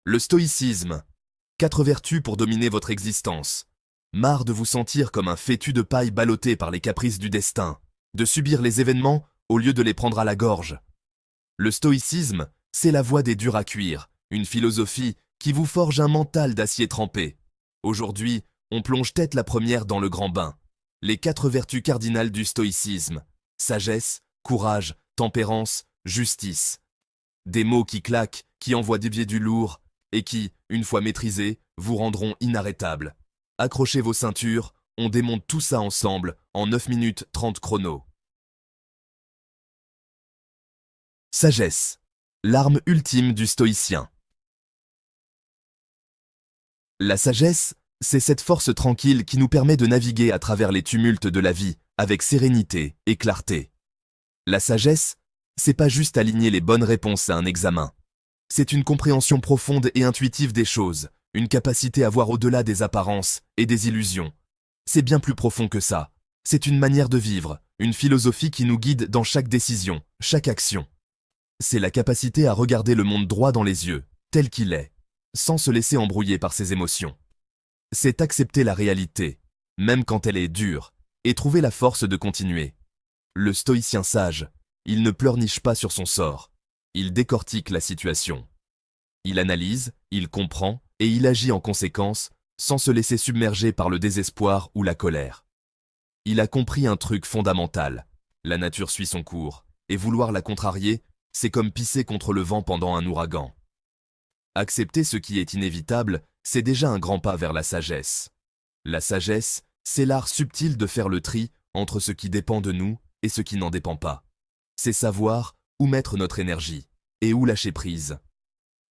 Le stoïcisme. 4 vertus pour dominer votre existence. Marre de vous sentir comme un fétu de paille ballotté par les caprices du destin, de subir les événements au lieu de les prendre à la gorge. Le stoïcisme, c'est la voie des durs à cuire, une philosophie qui vous forge un mental d'acier trempé. Aujourd'hui, on plonge tête la première dans le grand bain. Les 4 vertus cardinales du stoïcisme. Sagesse, courage, tempérance, justice. Des mots qui claquent, qui envoient dévier du lourd, et qui, une fois maîtrisés, vous rendront inarrêtables. Accrochez vos ceintures, on démonte tout ça ensemble en 9 minutes 30 chrono. Sagesse. L'arme ultime du stoïcien. La sagesse, c'est cette force tranquille qui nous permet de naviguer à travers les tumultes de la vie avec sérénité et clarté. La sagesse, c'est pas juste aligner les bonnes réponses à un examen. C'est une compréhension profonde et intuitive des choses, une capacité à voir au-delà des apparences et des illusions. C'est bien plus profond que ça. C'est une manière de vivre, une philosophie qui nous guide dans chaque décision, chaque action. C'est la capacité à regarder le monde droit dans les yeux, tel qu'il est, sans se laisser embrouiller par ses émotions. C'est accepter la réalité, même quand elle est dure, et trouver la force de continuer. Le stoïcien sage, il ne pleurniche pas sur son sort. Il décortique la situation. Il analyse, il comprend et il agit en conséquence, sans se laisser submerger par le désespoir ou la colère. Il a compris un truc fondamental. La nature suit son cours, et vouloir la contrarier, c'est comme pisser contre le vent pendant un ouragan. Accepter ce qui est inévitable, c'est déjà un grand pas vers la sagesse. La sagesse, c'est l'art subtil de faire le tri entre ce qui dépend de nous et ce qui n'en dépend pas. C'est savoir où mettre notre énergie et où lâcher prise.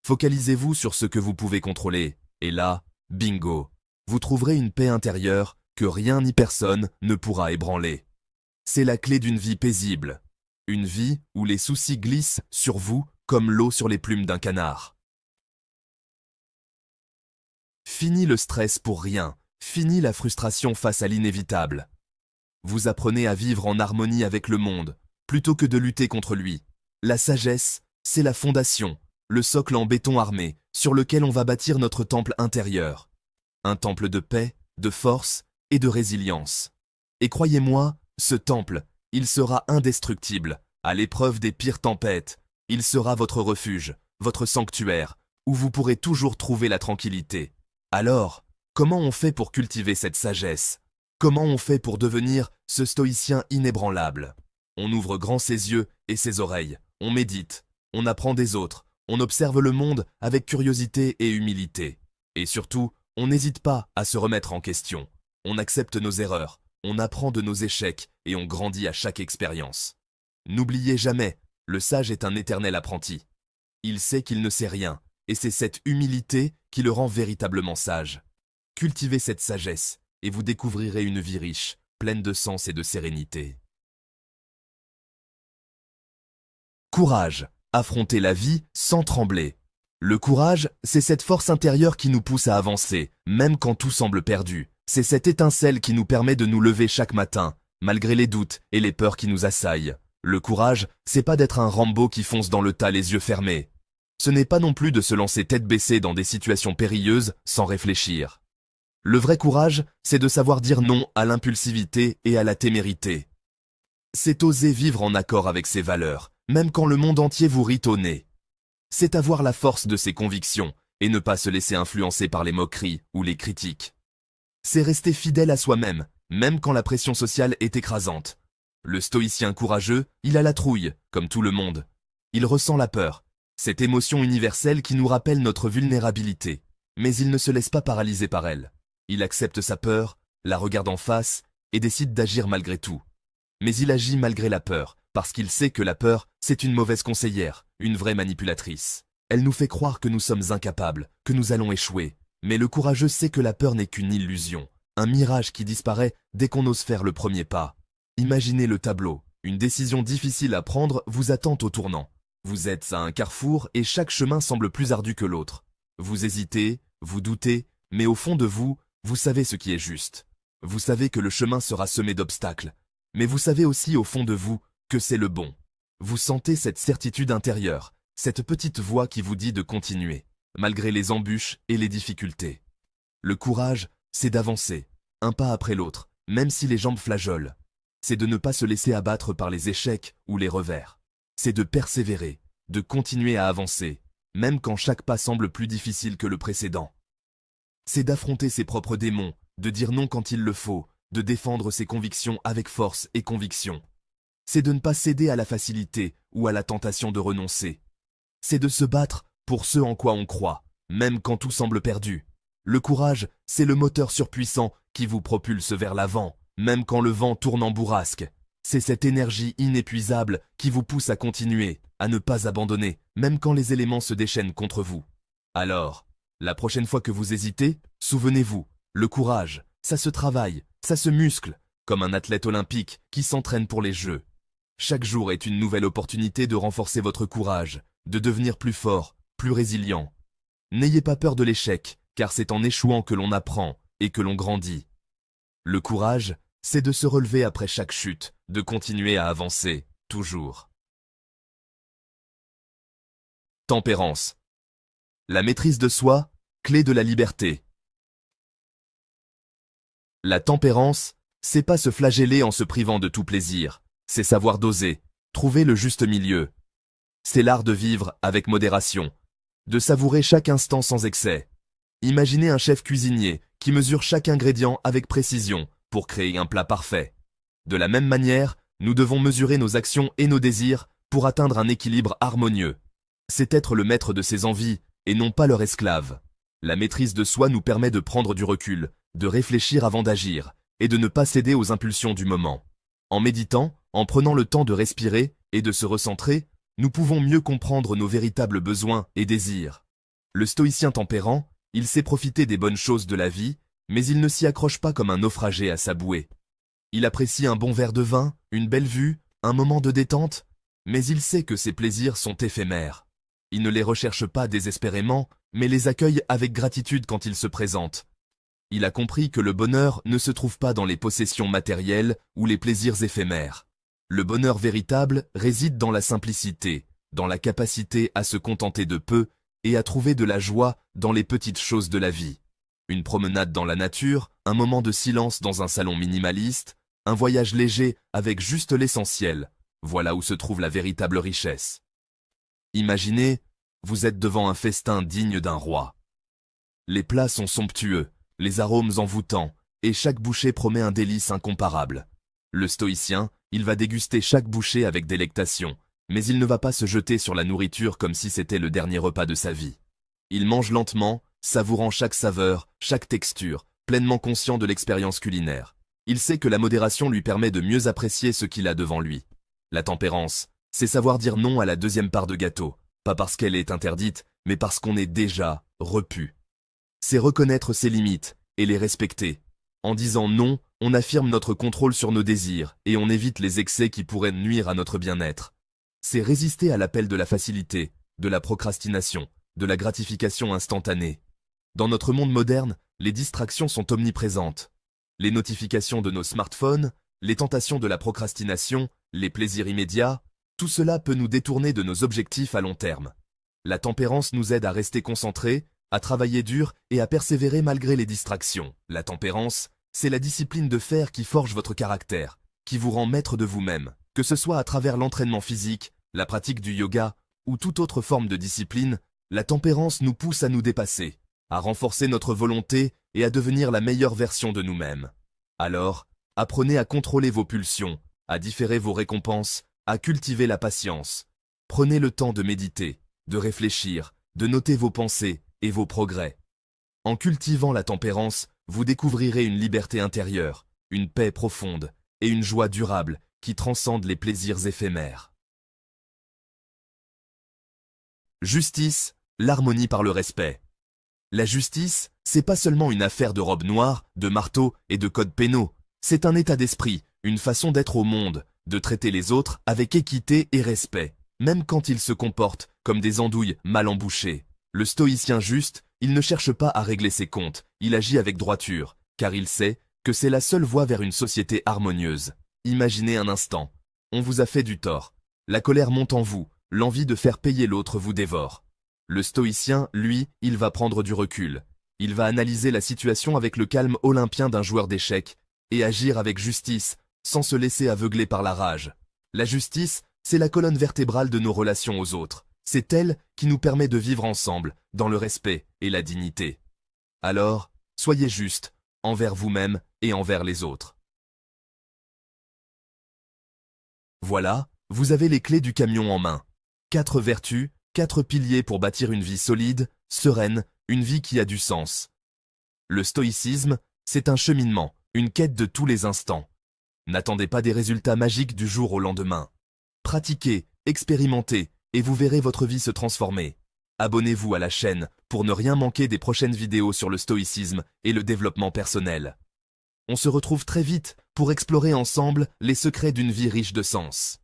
Focalisez-vous sur ce que vous pouvez contrôler, et là, bingo, vous trouverez une paix intérieure que rien ni personne ne pourra ébranler. C'est la clé d'une vie paisible, une vie où les soucis glissent sur vous comme l'eau sur les plumes d'un canard. Fini le stress pour rien, fini la frustration face à l'inévitable. Vous apprenez à vivre en harmonie avec le monde, plutôt que de lutter contre lui. La sagesse, c'est la fondation, le socle en béton armé, sur lequel on va bâtir notre temple intérieur. Un temple de paix, de force et de résilience. Et croyez-moi, ce temple, il sera indestructible, à l'épreuve des pires tempêtes. Il sera votre refuge, votre sanctuaire, où vous pourrez toujours trouver la tranquillité. Alors, comment on fait pour cultiver cette sagesse? Comment on fait pour devenir ce stoïcien inébranlable? On ouvre grand ses yeux et ses oreilles, on médite, on apprend des autres, on observe le monde avec curiosité et humilité. Et surtout, on n'hésite pas à se remettre en question. On accepte nos erreurs, on apprend de nos échecs et on grandit à chaque expérience. N'oubliez jamais, le sage est un éternel apprenti. Il sait qu'il ne sait rien, et c'est cette humilité qui le rend véritablement sage. Cultivez cette sagesse, et vous découvrirez une vie riche, pleine de sens et de sérénité. Courage, affronter la vie sans trembler. Le courage, c'est cette force intérieure qui nous pousse à avancer, même quand tout semble perdu. C'est cette étincelle qui nous permet de nous lever chaque matin, malgré les doutes et les peurs qui nous assaillent. Le courage, c'est pas d'être un Rambo qui fonce dans le tas les yeux fermés. Ce n'est pas non plus de se lancer tête baissée dans des situations périlleuses sans réfléchir. Le vrai courage, c'est de savoir dire non à l'impulsivité et à la témérité. C'est oser vivre en accord avec ses valeurs, même quand le monde entier vous rit au nez. C'est avoir la force de ses convictions et ne pas se laisser influencer par les moqueries ou les critiques. C'est rester fidèle à soi-même, même quand la pression sociale est écrasante. Le stoïcien courageux, il a la trouille, comme tout le monde. Il ressent la peur, cette émotion universelle qui nous rappelle notre vulnérabilité. Mais il ne se laisse pas paralyser par elle. Il accepte sa peur, la regarde en face et décide d'agir malgré tout. Mais il agit malgré la peur, parce qu'il sait que la peur, c'est une mauvaise conseillère, une vraie manipulatrice. Elle nous fait croire que nous sommes incapables, que nous allons échouer. Mais le courageux sait que la peur n'est qu'une illusion, un mirage qui disparaît dès qu'on ose faire le premier pas. Imaginez le tableau. Une décision difficile à prendre vous attend au tournant. Vous êtes à un carrefour et chaque chemin semble plus ardu que l'autre. Vous hésitez, vous doutez, mais au fond de vous, vous savez ce qui est juste. Vous savez que le chemin sera semé d'obstacles, mais vous savez aussi au fond de vous que c'est le bon. Vous sentez cette certitude intérieure, cette petite voix qui vous dit de continuer, malgré les embûches et les difficultés. Le courage, c'est d'avancer, un pas après l'autre, même si les jambes flageolent. C'est de ne pas se laisser abattre par les échecs ou les revers. C'est de persévérer, de continuer à avancer, même quand chaque pas semble plus difficile que le précédent. C'est d'affronter ses propres démons, de dire non quand il le faut, de défendre ses convictions avec force et conviction. C'est de ne pas céder à la facilité ou à la tentation de renoncer. C'est de se battre pour ce en quoi on croit, même quand tout semble perdu. Le courage, c'est le moteur surpuissant qui vous propulse vers l'avant, même quand le vent tourne en bourrasque. C'est cette énergie inépuisable qui vous pousse à continuer, à ne pas abandonner, même quand les éléments se déchaînent contre vous. Alors, la prochaine fois que vous hésitez, souvenez-vous, le courage, ça se travaille, ça se muscle, comme un athlète olympique qui s'entraîne pour les Jeux. Chaque jour est une nouvelle opportunité de renforcer votre courage, de devenir plus fort, plus résilient. N'ayez pas peur de l'échec, car c'est en échouant que l'on apprend et que l'on grandit. Le courage, c'est de se relever après chaque chute, de continuer à avancer, toujours. Tempérance. La maîtrise de soi, clé de la liberté. La tempérance, c'est pas se flageller en se privant de tout plaisir, c'est savoir doser, trouver le juste milieu. C'est l'art de vivre avec modération, de savourer chaque instant sans excès. Imaginez un chef cuisinier qui mesure chaque ingrédient avec précision pour créer un plat parfait. De la même manière, nous devons mesurer nos actions et nos désirs pour atteindre un équilibre harmonieux. C'est être le maître de ses envies et non pas leur esclave. La maîtrise de soi nous permet de prendre du recul, de réfléchir avant d'agir et de ne pas céder aux impulsions du moment. En méditant, en prenant le temps de respirer et de se recentrer, nous pouvons mieux comprendre nos véritables besoins et désirs. Le stoïcien tempérant, il sait profiter des bonnes choses de la vie, mais il ne s'y accroche pas comme un naufragé à sa bouée. Il apprécie un bon verre de vin, une belle vue, un moment de détente, mais il sait que ces plaisirs sont éphémères. Il ne les recherche pas désespérément, mais les accueille avec gratitude quand ils se présentent. Il a compris que le bonheur ne se trouve pas dans les possessions matérielles ou les plaisirs éphémères. Le bonheur véritable réside dans la simplicité, dans la capacité à se contenter de peu et à trouver de la joie dans les petites choses de la vie. Une promenade dans la nature, un moment de silence dans un salon minimaliste, un voyage léger avec juste l'essentiel, voilà où se trouve la véritable richesse. Imaginez, vous êtes devant un festin digne d'un roi. Les plats sont somptueux, les arômes envoûtants, et chaque bouchée promet un délice incomparable. Le stoïcien, il va déguster chaque bouchée avec délectation, mais il ne va pas se jeter sur la nourriture comme si c'était le dernier repas de sa vie. Il mange lentement, savourant chaque saveur, chaque texture, pleinement conscient de l'expérience culinaire. Il sait que la modération lui permet de mieux apprécier ce qu'il a devant lui. La tempérance, c'est savoir dire non à la deuxième part de gâteau, pas parce qu'elle est interdite, mais parce qu'on est déjà repu. C'est reconnaître ses limites et les respecter. En disant non, on affirme notre contrôle sur nos désirs et on évite les excès qui pourraient nuire à notre bien-être. C'est résister à l'appel de la facilité, de la procrastination, de la gratification instantanée. Dans notre monde moderne, les distractions sont omniprésentes. Les notifications de nos smartphones, les tentations de la procrastination, les plaisirs immédiats, tout cela peut nous détourner de nos objectifs à long terme. La tempérance nous aide à rester concentrés, à travailler dur et à persévérer malgré les distractions. La tempérance, c'est la discipline de fer qui forge votre caractère, qui vous rend maître de vous-même, que ce soit à travers l'entraînement physique, la pratique du yoga ou toute autre forme de discipline. La tempérance nous pousse à nous dépasser, à renforcer notre volonté et à devenir la meilleure version de nous-mêmes. Alors, apprenez à contrôler vos pulsions, à différer vos récompenses, à cultiver la patience. Prenez le temps de méditer, de réfléchir, de noter vos pensées et vos progrès. En cultivant la tempérance, vous découvrirez une liberté intérieure, une paix profonde et une joie durable qui transcendent les plaisirs éphémères. Justice, l'harmonie par le respect. La justice, c'est pas seulement une affaire de robe noire, de marteau et de codes pénaux. C'est un état d'esprit, une façon d'être au monde, de traiter les autres avec équité et respect, même quand ils se comportent comme des andouilles mal embouchées. Le stoïcien juste, il ne cherche pas à régler ses comptes, il agit avec droiture, car il sait que c'est la seule voie vers une société harmonieuse. Imaginez un instant, on vous a fait du tort, La colère monte en vous, l'envie de faire payer l'autre vous dévore. Le stoïcien, lui, il va prendre du recul. Il va analyser la situation avec le calme olympien d'un joueur d'échecs et agir avec justice, sans se laisser aveugler par la rage. La justice, c'est la colonne vertébrale de nos relations aux autres. C'est elle qui nous permet de vivre ensemble, dans le respect et la dignité. Alors, soyez juste, envers vous-même et envers les autres. Voilà, vous avez les clés du camion en main. 4 vertus, 4 piliers pour bâtir une vie solide, sereine, une vie qui a du sens. Le stoïcisme, c'est un cheminement, une quête de tous les instants. N'attendez pas des résultats magiques du jour au lendemain. Pratiquez, expérimentez, et vous verrez votre vie se transformer. Abonnez-vous à la chaîne pour ne rien manquer des prochaines vidéos sur le stoïcisme et le développement personnel. On se retrouve très vite pour explorer ensemble les secrets d'une vie riche de sens.